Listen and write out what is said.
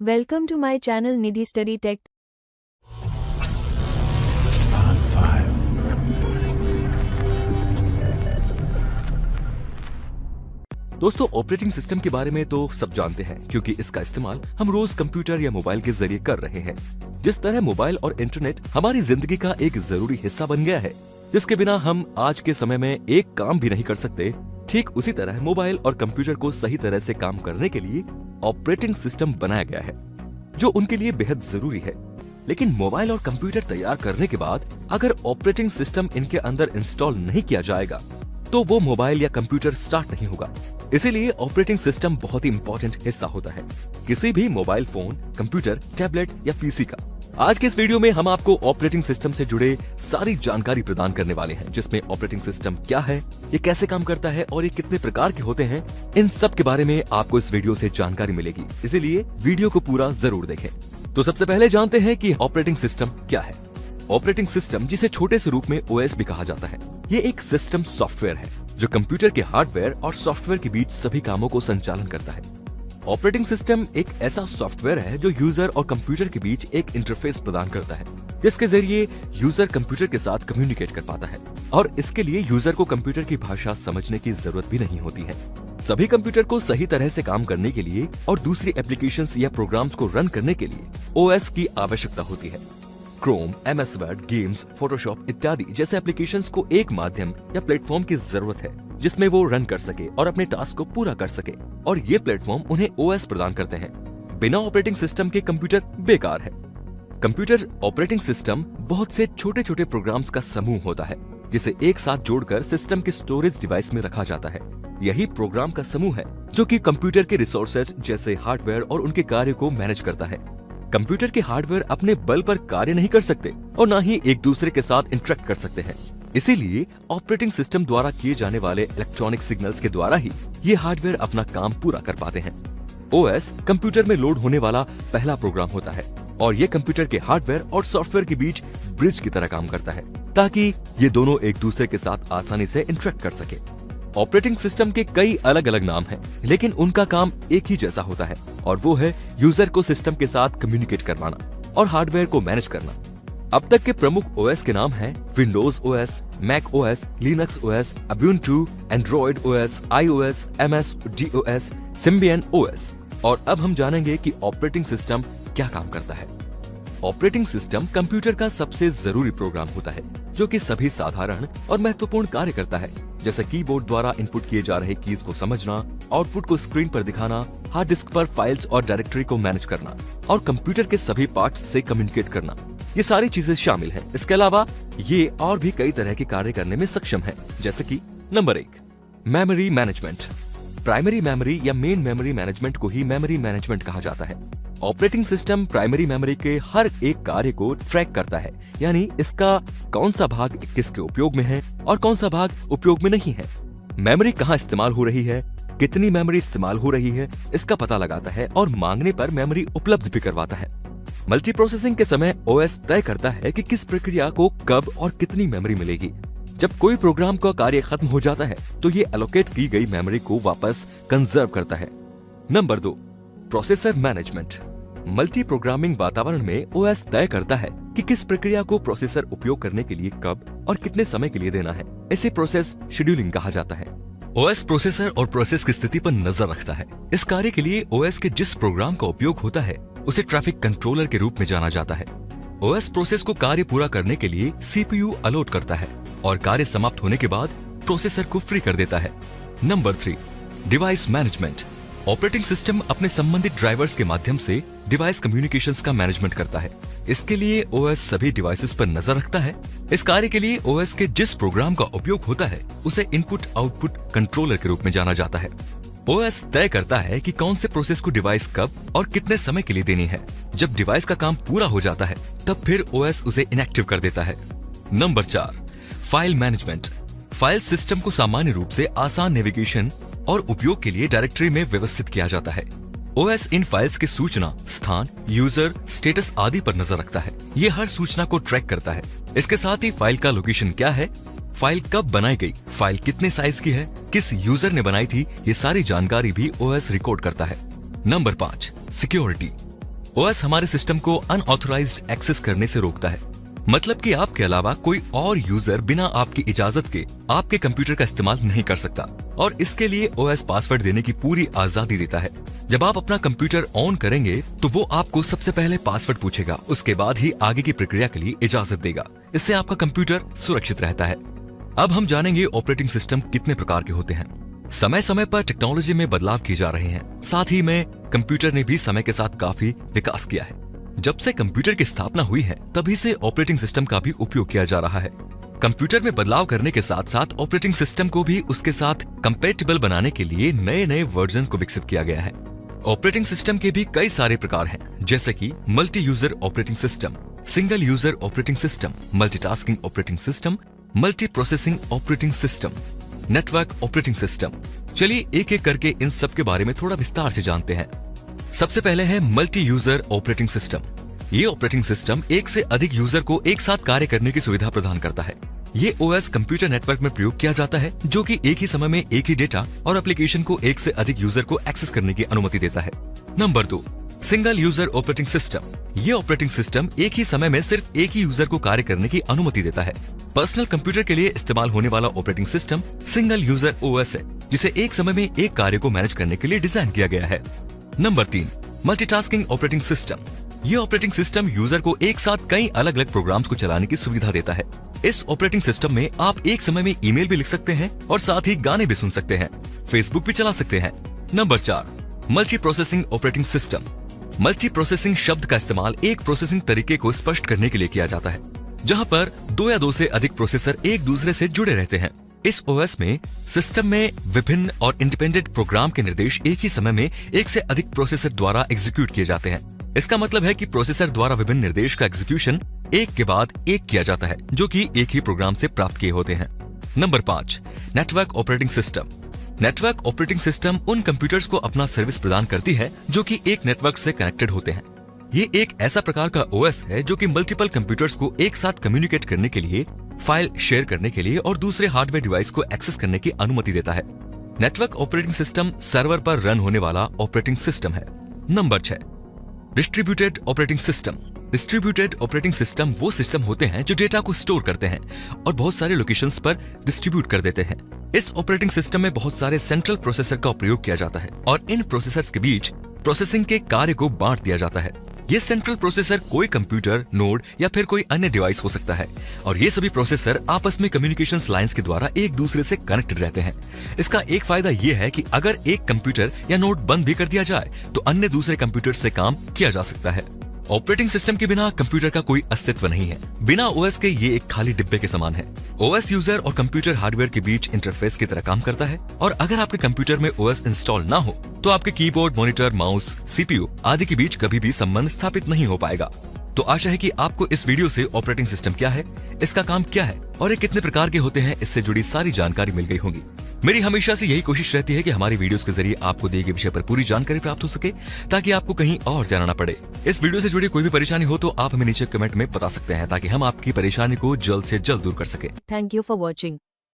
Welcome to my channel Nidhi Study Tech. दोस्तों, operating system के बारे में तो सब जानते हैं क्योंकि इसका इस्तेमाल हम रोज कंप्यूटर या मोबाइल के जरिए कर रहे हैं। जिस तरह मोबाइल और इंटरनेट हमारी जिंदगी का एक जरूरी हिस्सा बन गया है, जिसके बिना हम आज के समय में एक काम भी नहीं कर सकते, ठीक उसी तरह मोबाइल और कंप्यूटर को सही तरह से काम करने के लिए ऑपरेटिंग सिस्टम बनाया गया है, जो उनके लिए बेहद जरूरी है। लेकिन मोबाइल और कंप्यूटर तैयार करने के बाद अगर ऑपरेटिंग सिस्टम इनके अंदर इंस्टॉल नहीं किया जाएगा तो वो मोबाइल या कंप्यूटर स्टार्ट नहीं होगा। इसीलिए ऑपरेटिंग सिस्टम बहुत ही इंपॉर्टेंट हिस्सा होता है किसी भी मोबाइल फोन, कंप्यूटर, टैबलेट या पीसी का। आज के इस वीडियो में हम आपको ऑपरेटिंग सिस्टम से जुड़े सारी जानकारी प्रदान करने वाले हैं, जिसमें ऑपरेटिंग सिस्टम क्या है, ये कैसे काम करता है और ये कितने प्रकार के होते हैं, इन सब के बारे में आपको इस वीडियो से जानकारी मिलेगी। इसीलिए वीडियो को पूरा जरूर देखें। तो सबसे पहले जानते हैं कि ऑपरेटिंग सिस्टम क्या है। ऑपरेटिंग सिस्टम, जिसे छोटे से रूप में ओएस भी कहा जाता है, ये एक सिस्टम सॉफ्टवेयर है जो कंप्यूटर के हार्डवेयर और सॉफ्टवेयर के बीच सभी कामों को संचालन करता है। ऑपरेटिंग सिस्टम एक ऐसा सॉफ्टवेयर है जो यूजर और कंप्यूटर के बीच एक इंटरफेस प्रदान करता है, जिसके जरिए यूजर कंप्यूटर के साथ कम्युनिकेट कर पाता है और इसके लिए यूजर को कंप्यूटर की भाषा समझने की जरूरत भी नहीं होती है। सभी कंप्यूटर को सही तरह से काम करने के लिए और दूसरी एप्लीकेशंस या प्रोग्राम्स को रन करने के लिए ओएस की आवश्यकता होती है। Chrome, MS word, games, Photoshop इत्यादि जैसे एप्लीकेशंस को एक माध्यम या प्लेटफॉर्म की जरूरत है जिसमें वो रन कर सके और अपने टास्क को पूरा कर सके, और ये प्लेटफॉर्म उन्हें ओएस प्रदान करते हैं। बिना ऑपरेटिंग सिस्टम के कंप्यूटर बेकार है। कंप्यूटर ऑपरेटिंग सिस्टम बहुत से छोटे छोटे प्रोग्राम्स का समूह होता है जिसे एक साथ जोड़कर सिस्टम के स्टोरेज डिवाइस में रखा जाता है। यही प्रोग्राम का समूह है जो कि कंप्यूटर के रिसोर्सेज जैसे हार्डवेयर और उनके कार्य को मैनेज करता है। कंप्यूटर के हार्डवेयर अपने बल पर कार्य नहीं कर सकते और न ही एक दूसरे के साथ इंटरेक्ट कर सकते हैं। इसीलिए ऑपरेटिंग सिस्टम द्वारा किए जाने वाले इलेक्ट्रॉनिक सिग्नल्स के द्वारा ही ये हार्डवेयर अपना काम पूरा कर पाते हैं। ओएस कंप्यूटर में लोड होने वाला पहला प्रोग्राम होता है और ये कंप्यूटर के हार्डवेयर और सॉफ्टवेयर के बीच ब्रिज की तरह काम करता है ताकि ये दोनों एक दूसरे के साथ आसानी से इंटरेक्ट कर सके। ऑपरेटिंग सिस्टम के कई अलग अलग नाम हैं, लेकिन उनका काम एक ही जैसा होता है और वो है यूजर को सिस्टम के साथ कम्युनिकेट करवाना और हार्डवेयर को मैनेज करना। अब तक के प्रमुख ओएस के नाम हैं Windows OS, Mac OS, Linux OS, Ubuntu, Android OS, iOS, MS DOS, Symbian OS. और अब हम जानेंगे कि ऑपरेटिंग सिस्टम क्या काम करता है। ऑपरेटिंग सिस्टम कंप्यूटर का सबसे जरूरी प्रोग्राम होता है जो कि सभी साधारण और महत्वपूर्ण कार्य करता है, जैसे कीबोर्ड द्वारा इनपुट किए जा रहे कीज को समझना, आउटपुट को स्क्रीन पर दिखाना, हार्ड डिस्क पर फाइल्स और डायरेक्टरी को मैनेज करना और कंप्यूटर के सभी पार्ट्स से कम्युनिकेट करना। ये सारी चीजें शामिल हैं। इसके अलावा ये और भी कई तरह के कार्य करने में सक्षम है, जैसे कि number 1, memory management. Primary memory या मेन मेमोरी मैनेजमेंट को ही मेमोरी मैनेजमेंट कहा जाता है। ऑपरेटिंग सिस्टम प्राइमरी मेमोरी के हर एक कार्य को ट्रैक करता है, यानी इसका कौन सा भाग किसके उपयोग में है और कौन सा भाग उपयोग में नहीं है। मेमोरी कहाँ इस्तेमाल हो रही है, कितनी मेमोरी इस्तेमाल हो रही है, इसका पता लगाता है और मांगने पर मेमोरी उपलब्ध भी करवाता है। मल्टी प्रोसेसिंग के समय ओएस तय करता है कि किस प्रक्रिया को कब और कितनी मेमोरी मिलेगी। जब कोई प्रोग्राम का कार्य खत्म हो जाता है तो ये एलोकेट की गई मेमोरी को वापस कंजर्व करता है। Number 2, processor management. Multi programming वातावरण में ओएस तय करता है कि किस प्रक्रिया को प्रोसेसर उपयोग करने के लिए कब और कितने समय के लिए देना है। इसे प्रोसेस शेड्यूलिंग कहा जाता है। ओएस प्रोसेसर और प्रोसेस की स्थिति पर नजर रखता है। इस कार्य के लिए ओएस के जिस प्रोग्राम का उपयोग होता है उसे ट्रैफिक कंट्रोलर के रूप में जाना जाता है। ओएस प्रोसेस को कार्य पूरा करने के लिए सीपीयू अलॉट करता है और कार्य समाप्त होने के बाद प्रोसेसर को फ्री कर देता है। Number 3, device management. Operating system अपने संबंधित ड्राइवर्स के माध्यम से डिवाइस कम्युनिकेशंस का मैनेजमेंट करता है। इसके लिए ओएस सभी डिवाइसेस पर नजर रखता है। इस कार्य के लिए ओएस के जिस प्रोग्राम का उपयोग होता है उसे इनपुट आउटपुट कंट्रोलर के रूप में जाना जाता है। ओएस तय करता है कि कौन से प्रोसेस को डिवाइस कब और कितने समय के लिए देनी है। जब डिवाइस का काम पूरा हो जाता है तब फिर ओएस उसे इनएक्टिव कर देता है। Number 4, file management. File system को सामान्य रूप से आसान नेविगेशन और उपयोग के लिए डायरेक्टरी में व्यवस्थित किया जाता है। ओएस इन फाइल्स की सूचना, स्थान, यूजर, स्टेटस आदि पर नजर रखता है। ये हर सूचना को ट्रैक करता है। इसके साथ ही फाइल का लोकेशन क्या है, फाइल कब बनाई गई, फाइल कितने साइज की है, किस यूजर ने बनाई थी, ये सारी जानकारी भी ओएस रिकॉर्ड करता है। Number 5, security. ओएस हमारे सिस्टम को अनऑथराइज्ड एक्सेस करने से रोकता है, मतलब कि आपके अलावा कोई और यूजर बिना आपकी इजाजत के आपके कंप्यूटर का इस्तेमाल नहीं कर सकता, और इसके लिए ओएस पासवर्ड देने की पूरी आजादी देता है। जब आप अपना कंप्यूटर ऑन करेंगे तो वो आपको सबसे पहले पासवर्ड पूछेगा, उसके बाद ही आगे की प्रक्रिया के लिए इजाजत देगा। इससे आपका कंप्यूटर सुरक्षित रहता है। अब हम जानेंगे ऑपरेटिंग सिस्टम कितने प्रकार के होते हैं। समय समय पर टेक्नोलॉजी में बदलाव किए जा रहे हैं, साथ ही में कंप्यूटर ने भी समय के साथ काफी विकास किया है। जब से कंप्यूटर की स्थापना हुई है तभी से ऑपरेटिंग सिस्टम का भी उपयोग किया जा रहा है। कंप्यूटर में बदलाव करने के साथ साथ ऑपरेटिंग सिस्टम को भी उसके साथ कंपैटिबल बनाने के लिए नए नए वर्जन को विकसित किया गया है। ऑपरेटिंग सिस्टम के भी कई सारे प्रकार हैं, जैसे कि multi user operating system, single user operating system, multitasking operating system, multi processing operating system, network operating system. चलिए एक एक करके इन सब के बारे में थोड़ा विस्तार से जानते हैं। सबसे पहले है मल्टी यूजर ऑपरेटिंग सिस्टम। ये ऑपरेटिंग सिस्टम एक से अधिक यूजर को एक साथ कार्य करने की सुविधा प्रदान करता है। ये ओएस कंप्यूटर नेटवर्क में प्रयोग किया जाता है, जो कि एक ही समय में एक ही डेटा और एप्लीकेशन को एक से अधिक यूजर को एक्सेस करने की अनुमति देता है। Number 2, single user operating system. ये ऑपरेटिंग सिस्टम एक ही समय में सिर्फ एक ही यूजर को कार्य करने की अनुमति देता है। पर्सनल कंप्यूटर के लिए इस्तेमाल होने वाला operating system single user OS है, जिसे एक समय में एक कार्य को मैनेज करने के लिए डिजाइन किया गया है। Number 3, multitasking operating system. ये ऑपरेटिंग सिस्टम यूजर को एक साथ कई अलग अलग प्रोग्राम्स को चलाने की सुविधा देता है। इस ऑपरेटिंग सिस्टम में आप एक समय में ईमेल भी लिख सकते हैं और साथ ही गाने भी सुन सकते हैं, फेसबुक भी चला सकते हैं। Number 4, multi processing operating system. Multi processing शब्द का इस्तेमाल एक प्रोसेसिंग तरीके को स्पष्ट करने के लिए किया जाता है, जहां पर 2 या 2 से अधिक प्रोसेसर एक दूसरे से जुड़े रहते हैं। इस ओएस में सिस्टम में विभिन्न और इंडिपेंडेंट प्रोग्राम के निर्देश एक ही समय में एक से अधिक प्रोसेसर द्वारा एग्जीक्यूट किए जाते हैं। इसका मतलब है कि प्रोसेसर द्वारा विभिन्न निर्देश का एग्जीक्यूशन एक के बाद एक किया जाता है, जो कि एक ही प्रोग्राम से प्राप्त किए होते हैं। Number 5, network operating system. Network operating system उन कंप्यूटर्स को अपना सर्विस प्रदान करती है जो कि एक नेटवर्क से कनेक्टेड होते हैं। ये एक ऐसा प्रकार का ओएस है जो कि मल्टीपल कंप्यूटर्स को एक साथ कम्युनिकेट करने के लिए, फाइल शेयर करने के लिए और दूसरे हार्डवेयर डिवाइस को एक्सेस करने की अनुमति देता है। नेटवर्क ऑपरेटिंग सिस्टम सर्वर पर रन होने वाला ऑपरेटिंग सिस्टम है। Number 6, distributed operating system. Distributed operating system वो सिस्टम होते हैं जो डेटा को स्टोर करते हैं और बहुत सारे लोकेशंस पर डिस्ट्रीब्यूट कर देते हैं। इस ऑपरेटिंग सिस्टम में बहुत सारे सेंट्रल प्रोसेसर का प्रयोग किया जाता है और इन प्रोसेसर्स के बीच प्रोसेसिंग के कार्य को बांट दिया जाता है। ये सेंट्रल प्रोसेसर कोई कंप्यूटर, नोड या फिर कोई अन्य डिवाइस हो सकता है, और ये सभी प्रोसेसर आपस में कम्युनिकेशंस लाइंस के द्वारा एक दूसरे से कनेक्टेड रहते हैं। इसका एक फायदा ये है कि अगर एक कंप्यूटर या नोड बंद भी कर दिया जाए तो अन्य दूसरे कंप्यूटर से काम किया जा सकता है। ऑपरेटिंग सिस्टम के बिना कंप्यूटर का कोई अस्तित्व नहीं है। बिना ओएस के ये एक खाली डिब्बे के समान है। ओएस यूजर और कंप्यूटर हार्डवेयर के बीच इंटरफेस की तरह काम करता है, और अगर आपके कंप्यूटर में ओएस इंस्टॉल ना हो तो आपके कीबोर्ड, मॉनिटर, माउस, सीपीयू आदि के बीच कभी भी संबंध स्थापित नहीं हो पाएगा। तो आशा है कि आपको इस वीडियो से ऑपरेटिंग सिस्टम क्या है, इसका काम क्या है और ये कितने प्रकार के होते हैं, इससे जुड़ी सारी जानकारी मिल गई होगी। मेरी हमेशा से यही कोशिश रहती है कि हमारी वीडियोस के जरिए आपको दिए गए विषय पर पूरी जानकारी प्राप्त हो सके, ताकि आपको कहीं और जाना ना पड़े। इस वीडियो से जुड़ी कोई भी परेशानी हो तो आप हमें नीचे कमेंट में बता सकते हैं, ताकि हम आपकी परेशानी को जल्द से जल्द दूर कर सके। Thank you for watching.